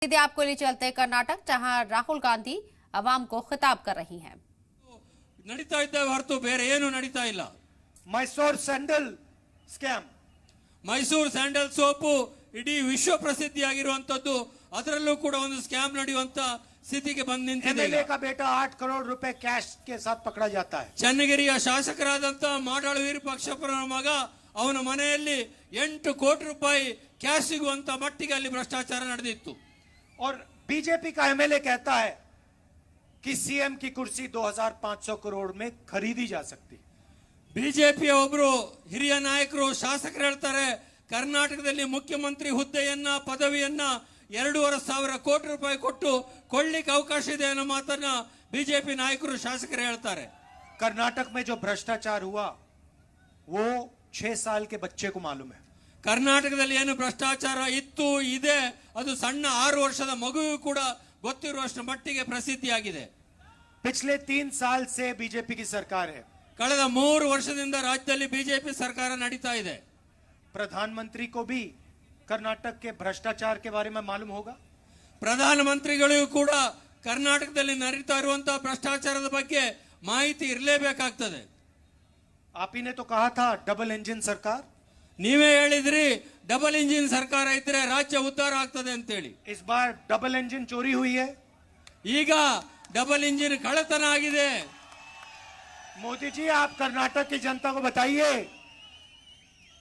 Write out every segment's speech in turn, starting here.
सीधे आपको ले चलते हैं कर्नाटक, जहां राहुल गांधी अवाम को खिताब कर रही हैं। ನಡೀತಾ ಇದ್ದೇವೆ ಹೊರತು ಬೇರೆ ಏನು ನಡೀತಾ ಇಲ್ಲ. Mysuru sandal scam, Mysuru sandal soap ಇಡೀ ವಿಶ್ವ ಪ್ರಸಿದ್ಧಿಯಾಗಿರುವಂತದ್ದು, ಅದರಲ್ಲೂ ಕೂಡ ಒಂದು ಸ್ಕ್ಯಾಮ್ ನಡೆಯುವಂತ ಸ್ಥಿತಿಗೆ ಬಂದು ನಿಂತಿದೆ. एमएलए का बेटा 8 करोड़ रुपए कैश के साथ पकड़ा जाता है. ಚನ್ನಗಿರಿಯ ಶಾಸಕರಾದಂತ ಮಾಡಾಳು ವಿರೂಪಾಕ್ಷಪ್ಪನ ಮಗ, ಅವನ ಮನೆಯಲ್ಲಿ 8 ಕೋಟಿ ರೂಪಾಯಿ ಕ್ಯಾಶ್ ಸಿಗುವಂತ ಮಟ್ಟಿಗೆ ಅಲ್ಲಿ ಭ್ರಷ್ಟಾಚಾರ ನಡೆದಿತ್ತು. और बीजेपी का एमएलए कहता है कि सीएम की कुर्सी 2500 करोड़ में खरीदी जा सकती. ಬಿಜೆಪಿಯ ಒಬ್ರು ಹಿರಿಯ ನಾಯಕರು ಶಾಸಕರು ಹೇಳ್ತಾರೆ, ಕರ್ನಾಟಕದಲ್ಲಿ ಮುಖ್ಯಮಂತ್ರಿ ಹುದ್ದೆಯನ್ನ ಪದವಿಯನ್ನ 2,500 ಕೋಟಿ ರೂಪಾಯಿ ಕೊಟ್ಟು ಕೊಳ್ಳಿಕ್ಕೆ ಅವಕಾಶ ಇದೆ ಅನ್ನೋ ಮಾತನ್ನ ಬಿಜೆಪಿ ನಾಯಕರು ಶಾಸಕರು ಹೇಳ್ತಾರೆ. कर्नाटक में जो भ्रष्टाचार हुआ वो 6 साल के बच्चे को मालूम है. ಕರ್ನಾಟಕದಲ್ಲಿ ಏನು ಭ್ರಷ್ಟಾಚಾರ ಇತ್ತು ಇದೆ, ಅದು ಸಣ್ಣ 6 ವರ್ಷದ ಮಗುವಿಗೂ ಕೂಡ ಗೊತ್ತಿರುವಷ್ಟು ಮಟ್ಟಿಗೆ ಪ್ರಸಿದ್ಧಿಯಾಗಿದೆ. पिछले 3 साल से बीजेपी की सरकार है. ಕಳೆದ 3 ವರ್ಷದಿಂದ ರಾಜ್ಯದಲ್ಲಿ ಬಿಜೆಪಿ ಸರ್ಕಾರ ನಡೀತಾ ಇದೆ. प्रधानमंत्री को भी कर्नाटक के भ्रष्टाचार के बारे में मालूम होगा. ಪ್ರಧಾನಮಂತ್ರಿಗಳಿಗೂ ಕೂಡ ಕರ್ನಾಟಕದಲ್ಲಿ ನಡೀತಾ ಇರುವಂತಹ ಭ್ರಷ್ಟಾಚಾರದ ಬಗ್ಗೆ ಮಾಹಿತಿ ಇರಲೇಬೇಕಾಗ್ತದೆ. आप ही ने तो कहा था डबल इंजन सरकार. ನೀವೇ ಹೇಳಿದ್ರಿ ಡಬಲ್ ಇಂಜಿನ್ ಸರ್ಕಾರ ಇದ್ರೆ ರಾಜ್ಯ ಉದ್ಧಾರ ಆಗ್ತದೆ ಅಂತೇಳಿ. इस बार डबल इंजन चोरी हुई है. ಈಗ ಡಬಲ್ ಇಂಜಿನ್ ಕಳ್ಳತನ ಆಗಿದೆ. मोदी जी, आप कर्नाटक की जनता को बताइए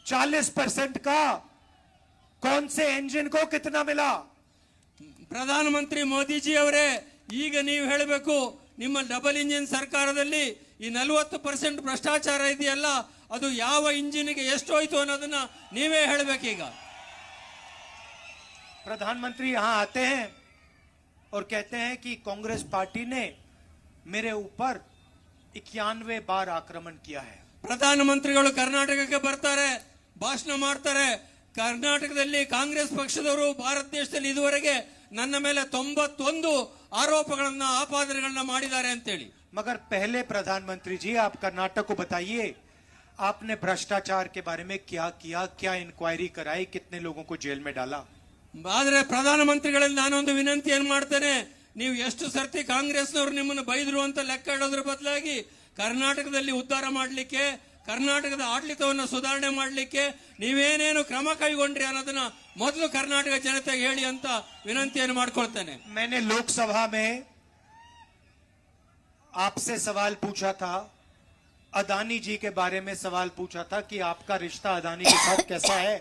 40% का कौन से इंजन को कितना मिला. ಪ್ರಧಾನಮಂತ್ರಿ ಮೋದಿಜಿ ಅವರೇ, ಈಗ ನೀವು ಹೇಳಬೇಕು, ನಿಮ್ಮ ಡಬಲ್ ಇಂಜಿನ್ ಸರ್ಕಾರದಲ್ಲಿ ಈ 40% ಭ್ರಷ್ಟಾಚಾರ ಇದೆಯಲ್ಲ, ಅದು ಯಾವ ಇಂಜಿನ್ಗೆ ಎಷ್ಟು ಹೋಯ್ತು ಅನ್ನೋದನ್ನ ನೀವೇ ಹೇಳಬೇಕೀಗ. प्रधानमंत्री यहां आते हैं और कहते हैं कि कांग्रेस पार्टी ने मेरे ऊपर 91 बार आक्रमण किया है. ಪ್ರಧಾನಮಂತ್ರಿಗಳು ಕರ್ನಾಟಕಕ್ಕೆ ಬರ್ತಾರೆ, ಭಾಷಣ ಮಾಡ್ತಾರೆ, ಕರ್ನಾಟಕದಲ್ಲಿ ಕಾಂಗ್ರೆಸ್ ಪಕ್ಷದವರು ಭಾರತ ದೇಶದಲ್ಲಿ ಇದುವರೆಗೆ ನನ್ನ ಮೇಲೆ 91 ಆರೋಪಗಳನ್ನ ಆಪಾದನೆಗಳನ್ನ ಮಾಡಿದ್ದಾರೆ ಅಂತೇಳಿ. मगर पहले प्रधानमंत्री जी, आप कर्नाटक को बताइए आपने भ्रष्टाचार के बारे में क्या किया, क्या इंक्वायरी कराई, कितने लोगों को जेल में डाला. ಆದ್ರೆ ಪ್ರಧಾನಮಂತ್ರಿಗಳಲ್ಲಿ ನಾನೊಂದು ವಿನಂತಿ ಏನ್ ಮಾಡ್ತೇನೆ, ನೀವು ಎಷ್ಟು ಸರ್ತಿ ಕಾಂಗ್ರೆಸ್ನವರು ನಿಮ್ಮನ್ನು ಬೈದ್ರು ಅಂತ ಲೆಕ್ಕ ಇಡೋದ್ರ ಬದಲಾಗಿ ಕರ್ನಾಟಕದಲ್ಲಿ ಉದ್ಧಾರ ಮಾಡಲಿಕ್ಕೆ, ಕರ್ನಾಟಕದ ಆಡಳಿತವನ್ನು ಸುಧಾರಣೆ ಮಾಡಲಿಕ್ಕೆ ನೀವೇನೇನು ಕ್ರಮ ಕೈಗೊಂಡ್ರಿ ಅನ್ನೋದನ್ನ ಮೊದಲು ಕರ್ನಾಟಕ ಜನತೆಗೆ ಹೇಳಿ ಅಂತ ವಿನಂತಿಯನ್ನು ಮಾಡ್ಕೊಳ್ತೇನೆ. मैंने लोकसभा में आपसे सवाल पूछा था, अदानी जी के बारे में सवाल पूछा था कि आपका रिश्ता अदानी के साथ कैसा है.